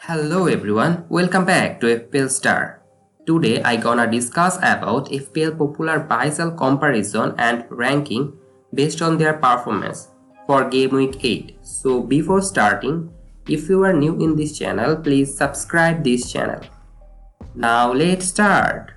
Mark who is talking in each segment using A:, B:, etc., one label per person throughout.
A: Hello everyone, welcome back to FPL STAR. Today I gonna discuss about FPL popular buy-sell comparison and ranking based on their performance for Game Week 8. So before starting, if you are new in this channel, please subscribe this channel. Now let's start.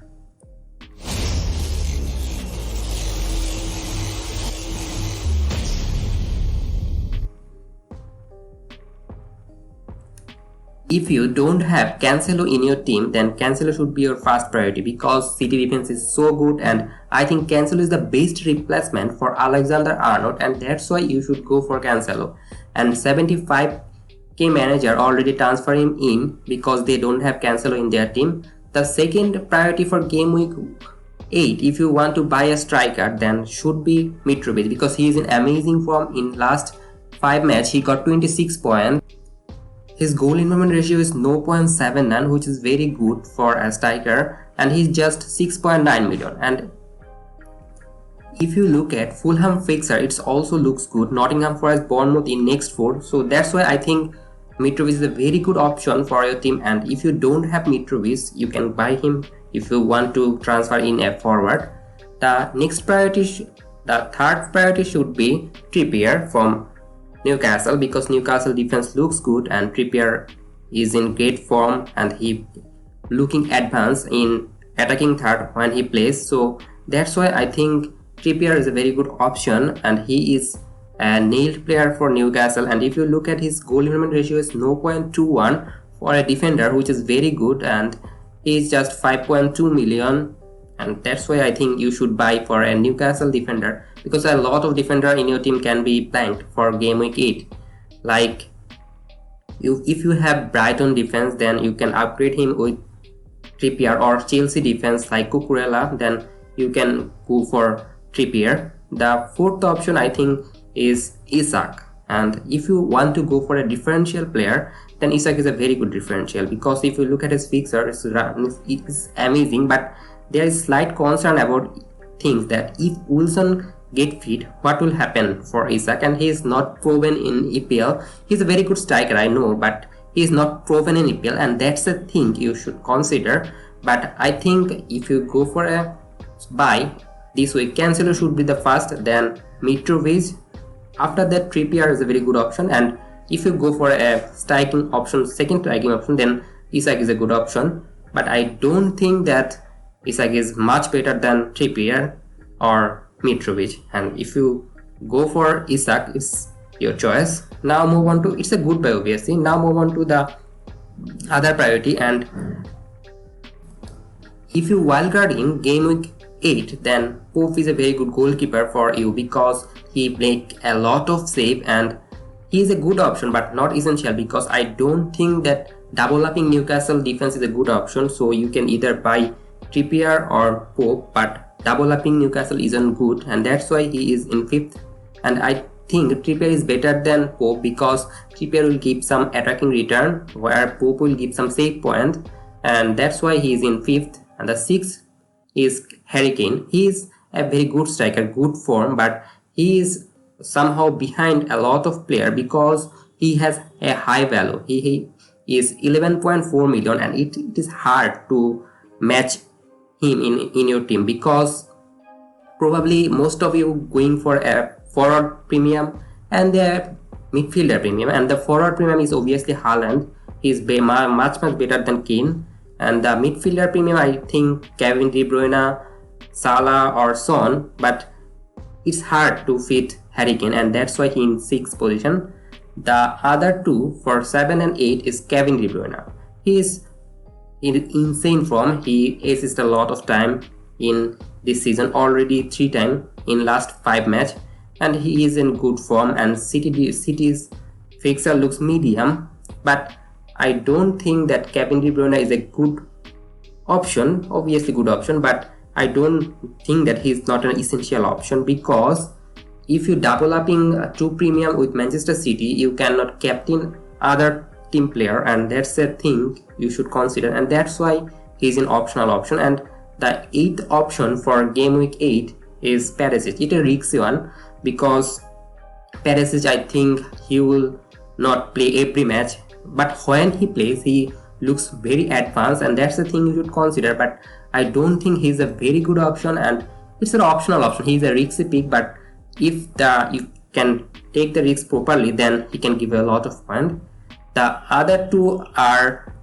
A: If you don't have Cancelo in your team, then Cancelo should be your first priority because City defense is so good, and I think Cancelo is the best replacement for Alexander-Arnold, and that's why you should go for Cancelo. And 75k manager already transfer him in because they don't have Cancelo in their team. The second priority for game week 8, if you want to buy a striker, then should be Mitrovic because he is in amazing form. In last 5 matches he got 26 points. His goal involvement ratio is 0.79, which is very good for a striker, and he's just 6.9 million. And if you look at Fulham fixture, it also looks good. Nottingham Forest, Bournemouth in next 4, so that's why I think Mitrovic is a very good option for your team. And if you don't have Mitrovic, you can buy him if you want to transfer in a forward. The third priority should be Trippier from Newcastle because Newcastle defense looks good and Trippier is in great form and he looking advanced in attacking third when he plays. So that's why I think Trippier is a very good option and he is a nailed player for Newcastle. And if you look at his goal involvement ratio is 0.21 for a defender, which is very good, and he is just 5.2 million. And that's why I think you should buy for a Newcastle defender because a lot of defender in your team can be blanked for game week 8. Like if you have Brighton defense, then you can upgrade him with Trippier, or Chelsea defense like Cucurella, then you can go for Trippier. The fourth option I think is Isak, and if you want to go for a differential player, then Isak is a very good differential because if you look at his fixture, it's amazing, but there is slight concern about things that if Wilson get fit, what will happen for Isak, and he is not proven in EPL. He's a very good striker, I know, but he is not proven in EPL, and that's the thing you should consider. But I think if you go for a buy this week, Cancelo should be the first, then Mitrovic. After that, Trippier is a very good option, and if you go for a striking option, second striking option, then Isak is a good option. But I don't think that Isak is much better than Trippier or Mitrovic, and if you go for Isak, it's your choice. Now move on to, it's a good buy obviously. Now move on to the other priority, and if you wildcard in game week 8, then Pope is a very good goalkeeper for you because he make a lot of save and he is a good option but not essential because I don't think that double upping Newcastle defense is a good option. So you can either buy Trippier or Pope, but double upping Newcastle isn't good, and that's why he is in 5th. And I think Trippier is better than Pope because Trippier will give some attacking return where Pope will give some save point, and that's why he is in 5th. And the 6th is Harry Kane. He is a very good striker, good form, but he is somehow behind a lot of player because he has a high value. He is 11.4 million, and it is hard to match him in your team because probably most of you going for a forward premium and the midfielder premium, and the forward premium is obviously Haaland. He's much better than Kane, and the midfielder premium I think Kevin De Bruyne, Salah or Son, but it's hard to fit Harry Kane, and that's why he in 6th position. The other two for 7 and 8 is Kevin De Bruyne. He is in insane form. He assists a lot of time in this season, already 3 times in last 5 matches, and he is in good form. And City's fixture looks medium, but I don't think that Kevin De Bruyne is a good option. Obviously good option, but I don't think that he is not an essential option because if you double upping 2 premium with Manchester City, you cannot captain other team player, and that's a thing you should consider, and that's why he's an optional option. And the 8th option for game week 8 is Perisic. It's a risky one because Perisic, I think he will not play every match but when he plays he looks very advanced, and that's the thing you should consider. But I don't think he's a very good option, and it's an optional option. He's a risky pick, but if you can take the risk properly, then he can give a lot of point. The other two are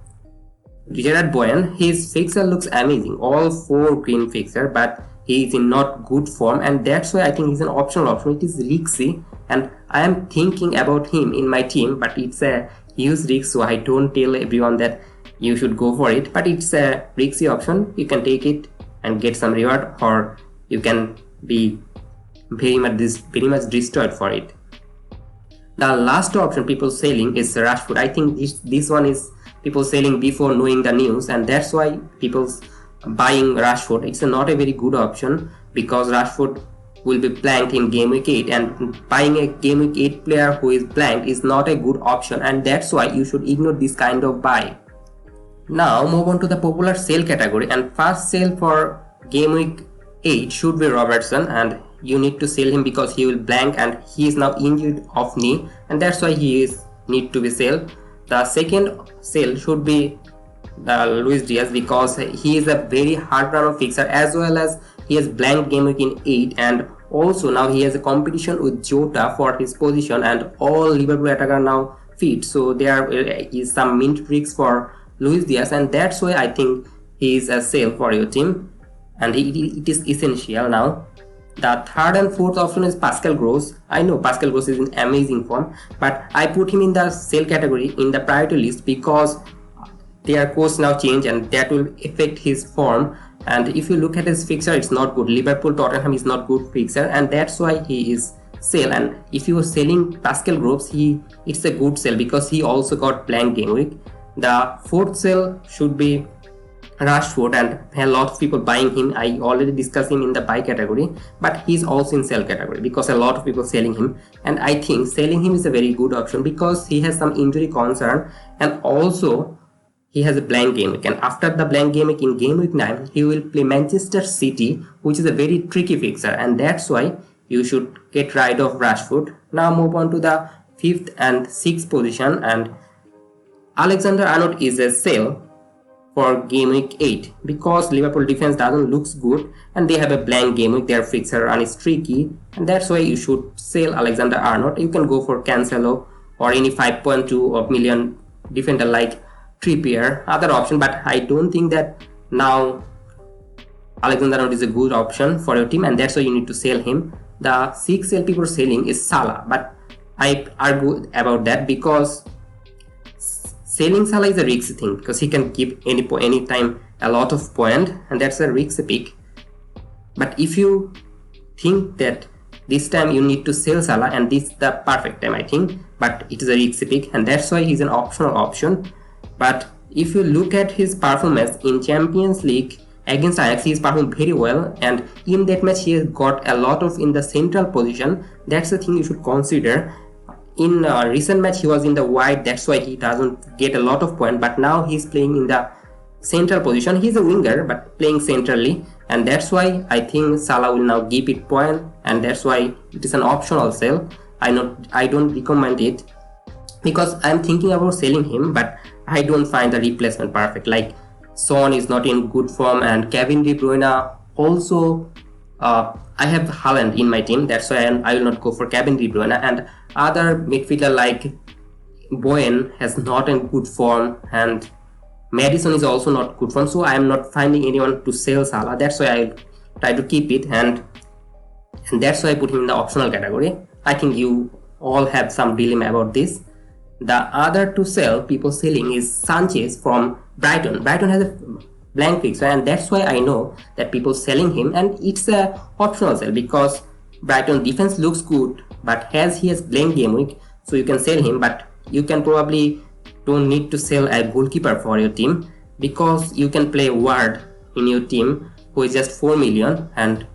A: Gerard Bowen. His fixture looks amazing, all 4 green fixture, but he is in not good form, and that's why I think he's an optional option. It is risky, and I am thinking about him in my team, but it's a huge risk, so I don't tell everyone that you should go for it. But it's a risky option. You can take it and get some reward, or you can be very much destroyed for it. The last option people selling is Rashford. I think this one is people selling before knowing the news, and that's why people's buying Rashford. It's not a very good option because Rashford will be blanked in game week 8, and buying a game week 8 player who is blanked is not a good option, and that's why you should ignore this kind of buy. Now move on to the popular sale category, and first sale for game week 8 should be Robertson, and you need to sell him because he will blank and he is now injured of knee, and that's why he is need to be sold. The second sale should be Luis Diaz because he is a very hard run of fixer, as well as he has blank game week in 8, and also now he has a competition with Jota for his position, and all Liverpool attackers are now fit, so there is some mint tricks for Luis Diaz, and that's why I think he is a sale for your team, and it is essential now. The third and fourth option is Pascal Gross. I know Pascal Gross is in amazing form, but I put him in the sale category in the priority list because their course now change, and that will affect his form. And if you look at his fixture, it's not good. Liverpool, Tottenham is not good fixture, and that's why he is sale. And if you are selling Pascal Gross, it's a good sell because he also got blank game week. The fourth sell should be Rashford, and a lot of people buying him. I already discussed him in the buy category, but he's also in sell category because a lot of people selling him, and I think selling him is a very good option because he has some injury concern, and also he has a blank game week, and after the blank game week in game week 9 he will play Manchester City, which is a very tricky fixture, and that's why you should get rid of Rashford. Now move on to the 5th and 6th position, and Alexander-Arnold is a sell for game week 8 because Liverpool defense doesn't looks good, and they have a blank game week. Their fixture run is tricky, and that's why you should sell Alexander-Arnold. You can go for Cancelo or any 5.2 million defender like Trippier, other option, but I don't think that now Alexander-Arnold is a good option for your team, and that's why you need to sell him. The 6th sell people are selling is Salah, but I argue about that because selling Salah is a risky thing because he can give any time a lot of point, and that's a risky pick. But if you think that this time you need to sell Salah, and this is the perfect time I think, but it is a risky pick, and that's why he's an optional option. But if you look at his performance in Champions League against Ajax, he is performed very well, and in that match he has got a lot of in the central position. That's the thing you should consider. In a recent match he was in the wide, that's why he doesn't get a lot of point, but now he's playing in the central position. He's a winger but playing centrally, and that's why I think Salah will now give it point, and that's why it is an optional sell. I don't recommend it because I'm thinking about selling him, but I don't find the replacement perfect. Like Son is not in good form, and Kevin De Bruyne also I have Haaland in my team, that's why I will not go for Kevin De Bruyne, and other midfielder like Bowen has not in good form, and Madison is also not good form, so I am not finding anyone to sell Salah. That's why I try to keep it, and that's why I put him in the optional category. I think you all have some dilemma about this. The other to sell people selling is Sanchez from Brighton. Brighton has a blank fixture, and that's why I know that people selling him, and it's a optional sell because Brighton defense looks good, but he has blank game week, so you can sell him. But you can probably don't need to sell a goalkeeper for your team because you can play Ward in your team who is just 4 million and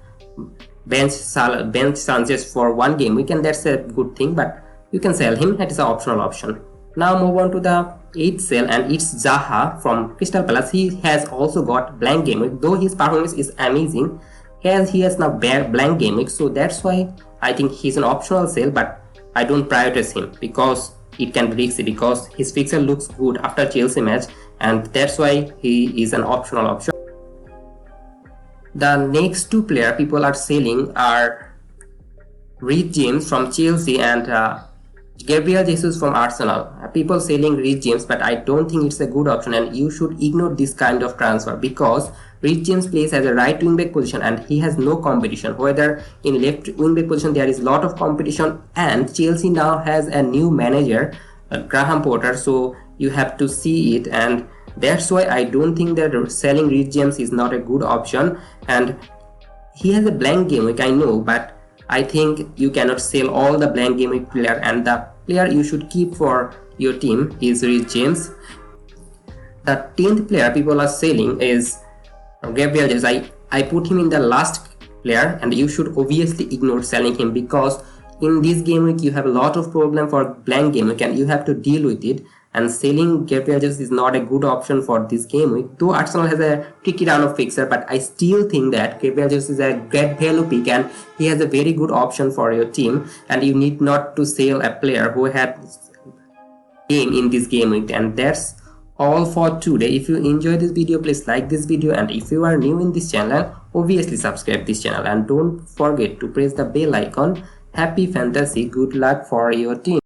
A: bench Sanchez for 1 game week, and that's a good thing, but you can sell him. That is an optional option. Now move on to the 8th sell, and it's Zaha from Crystal Palace. He has also got blank game week, though his performance is amazing. He has now blank game week, so that's why I think he's an optional sell, but I don't prioritize him because it can be risky because his fixture looks good after Chelsea match, and that's why he is an optional option. The next two player people are selling are Reece James from Chelsea and Gabriel Jesus from Arsenal. People selling Reece James, but I don't think it's a good option, and you should ignore this kind of transfer because Reece James plays as a right wing back position and he has no competition. Whether in left wing back position there is a lot of competition, and Chelsea now has a new manager, Graham Potter, so you have to see it, and that's why I don't think that selling Reece James is not a good option. And he has a blank game week, I know, but I think you cannot sell all the blank game week player, and the player you should keep for your team is Reece James. The 10th player people are selling is Gabriel Jesus. I put him in the last player, and you should obviously ignore selling him because in this game week you have a lot of problem for blank game week and you have to deal with it, and selling Gabriel Jesus is not a good option for this game week. Though Arsenal has a tricky round of fixture, but I still think that Gabriel Jesus is a great value pick and he has a very good option for your team, and you need not to sell a player who had game in this game week. And that's all for today. If you enjoyed this video, please like this video, and if you are new in this channel, obviously subscribe this channel and don't forget to press the bell icon. Happy fantasy, good luck for your team.